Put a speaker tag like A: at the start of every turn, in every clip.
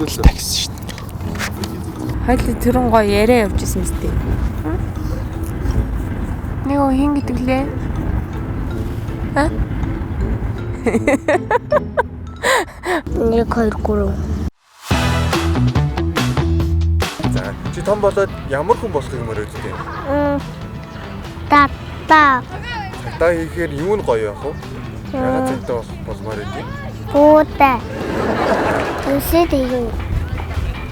A: Хөдлөө.
B: Такси шүү дээ. Хоёул тэрэн гоё яриа явж исэн мэт. Нэг хин гэдэг лээ. А?
C: 1 2 3.
A: За чи том болоод ямар хүн болох юм өрөөд дээ?
C: Тата.
A: Цагдаа хийхээр юу нь гоё явах вэ? Ягаад цагдаа болмоор байдгийг?
C: Буутай. Үсэд юу?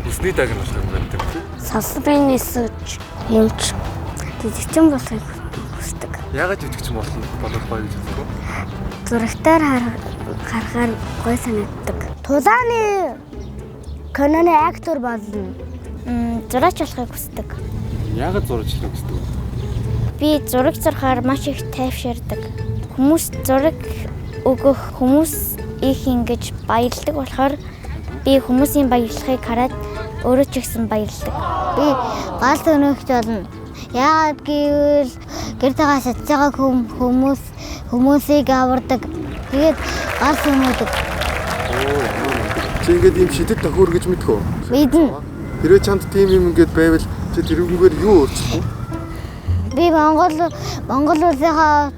A: Үсний даг нь болох юм байдаг.
C: Сасрын нисэж юмч. Жижигчин болохыг хүсдэг.
A: Ягаад жижигчин болох гоё гэж боддог вэ?
C: Зурагтаар харахаар гоё санагддаг. Тулааны киноны актер болно. Зураач болохыг хүсдэг.
A: Ягаад зурагчлах гэсэн үг?
C: Би зураг зурхаар маш их тайвширдаг. Хүмүүс зураг өгөх хүмүүс их ингэж баярлдаг болохоор би хүмүүсийн баярлахыг хараад өөрөө ч ихсэн баярлдаг. Би гал өнөөгч болно. Яагаад гэвэл гэртээ сатж байгаа хүмүүсийг авардаг. Тэгээд гал өнөөдөг.
A: Чи ингээд ийм шидэт тохиор гэж мэдхүү?
C: Мэднэ.
A: Хэрвээ чамд тийм юм ингээд байвал чи тэрүүгээр юу өөрчлөх вэ?
C: Би Монгол улсынхаа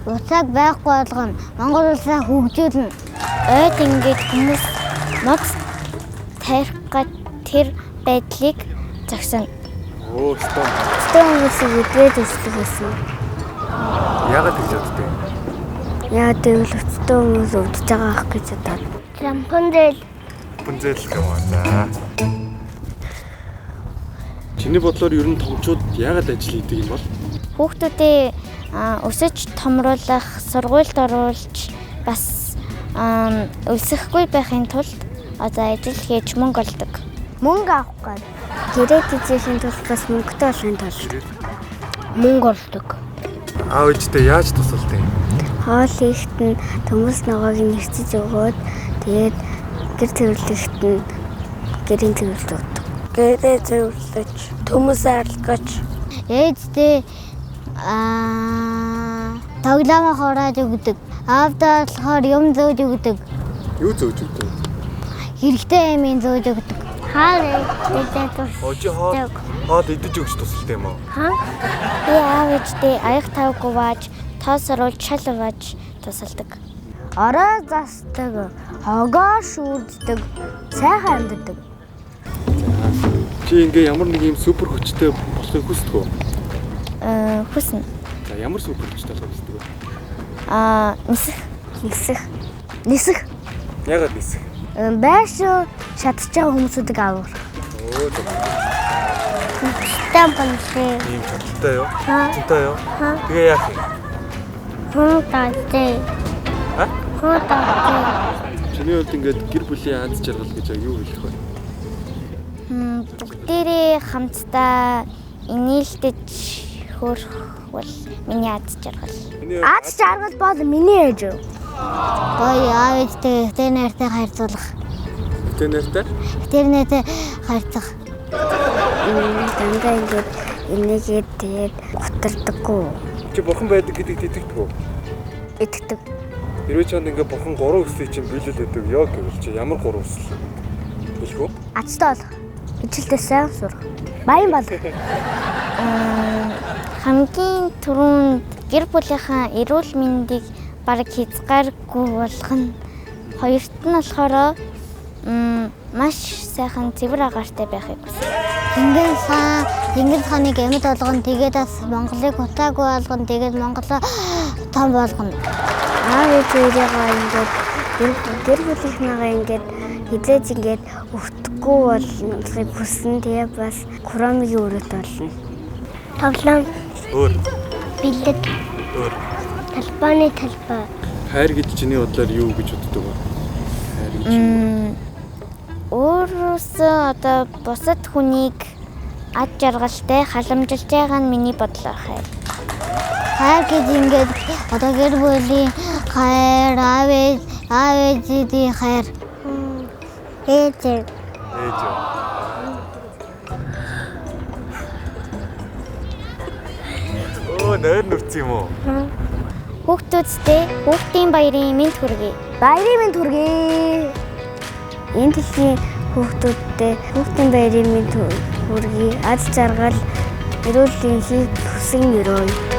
C: уцааг байхгүй болгоно. Монгол улсаа хөгжүүлнэ. Ойд ингээд хүмүүс мод тарих тэр байдлыг зогсоно. Стомс үдээд өсөлт гэсэн.
A: Ягаад гэж боддог?
C: Яагаад гэвэл өчтөө хүмүүс өвдөж байгаа ах гэж бодоод. Рампунзел.
A: Рапунзел юм аа. За. Чиний бодлоор ер нь томчууд яагаад ажил хийдэг юм бол?
C: Хүүхдүүдээ өсөж томруулах, сургуульд оруулж бас өлсөхгүй байхын тулд одоо ажил хийж мөнгө олдог. Мөнгө авах гээд гэрээ тэжээхийн тулд бас мөнгөтэй болохын тулд мөнгө олдог.
A: Аав ээжтэй яаж тусалдаг юм?
C: Хоол хийхэд нь төмөс ногоог нэрчиж өгөөд тэгээд гэр цэвэрлэхэд нь гэрийн цэвэрлэлт өгдөг. Гэрээ цэвэрлэж, төмөс арилгаж. Ээжтэй тоглоом хороож өгдөг. Аавдаа болохоор юм зөөж өгдөг.
A: Юу зөөж өгдөг?
C: Хэрэгтэй юм зөөж өгдөг. Хаалт идэж
A: Очи хоол идэж өгч тусалтай юм уу?
C: Би аав ээжтэй аяг тавг гувааж, тоос оруулж шал угааж тусалдаг. Ороо застдаг, хогоо шүүрддэг, сайхан амьддаг.
A: Чи ингээ ямар нэг юм супер хүчтэй болохыг хүсдэг үү?
C: Хүснэ.
A: За ямар супер хүчтэй болох хүсдэг вэ?
C: Нисэх.
A: Ягаад нисэх?
C: Байш шатчихсан хүмүүсүүдийг авах. Тампантэй.
A: Тийм чадaltaй юу? Чадaltaй юу? Тэгээ яах юм?
C: Хөөтэй. Хөөтэй.
A: Чиний хувьд ингээд гэр бүлийн аз жаргал гэж юу хэлэх вэ?
C: Бүгдээрээ хамтдаа инээлдэж хөрөх бол миний аз жаргал. Аз жаргал бол миний ээж. Гоё аав ээжтэй тэр найртай харьцуулах.
A: Тэр найртай?
C: Тэр найртай харьцах. Дандаа ингээд энийгээд тэгээд готардаггүй.
A: Чи бурхан байдаг гэдэгт итгэдэг үү?
C: Итгэдэг.
A: Хэрвээ чанд ингээд бурхан 3 өсөй чинь биелүүлээд өг ёо гэвэл чи ямар 3 өсөл хэлэх үү?
C: Ачтал. Ижилдээ сайн сурах. Баян бол. Хамгийн түрүүнд гэр бүлийнхаа эрүүл мэндийг бараг хязгааргүй болгоно. Хоёрт нь болохоор маш сайхан цэвэр агаартай байхыг хүсэв. Тэнгэр хааны амьд болгоно. Тэгээд бас Монголыг утаагүй болгоно. Тэгээд Монголоо том болгоно. Аав ээжээрээ ингээд гэр бүлийнхнээгээ ингээд хизээж ингээд өвтөхгүй болохыг хүснэ. Тэгээд бас Курамигийн өрөөт болно. Тоглоом.
A: Өөр.
C: Бэлэг.
A: Өөр.
C: Талбааны талбай.
A: Хайр гэж чиний бодлоор юу гэж боддог вэ? Хайр гэж.
C: Өөрөөсөө одоо бусад хүнийг ад жаргалтай халамжилж байгаа нь миний бодлоор хайр. Хайр гэж ингээд одоо гэр бүлийн хайр, аав ээжийн хайр. Ээж.
A: Нойр нүрц юм уу?
C: Хүүхдүүдтэй хүүхдийн баярын мэнд хүргэе. Баярын мэнд хүргэе. Энэ дэлхийн хүүхдүүдтэй хүүхдийн баярын мэнд хүргэе. Аз жаргал эрүүл энхийг хүсэн өрөөе.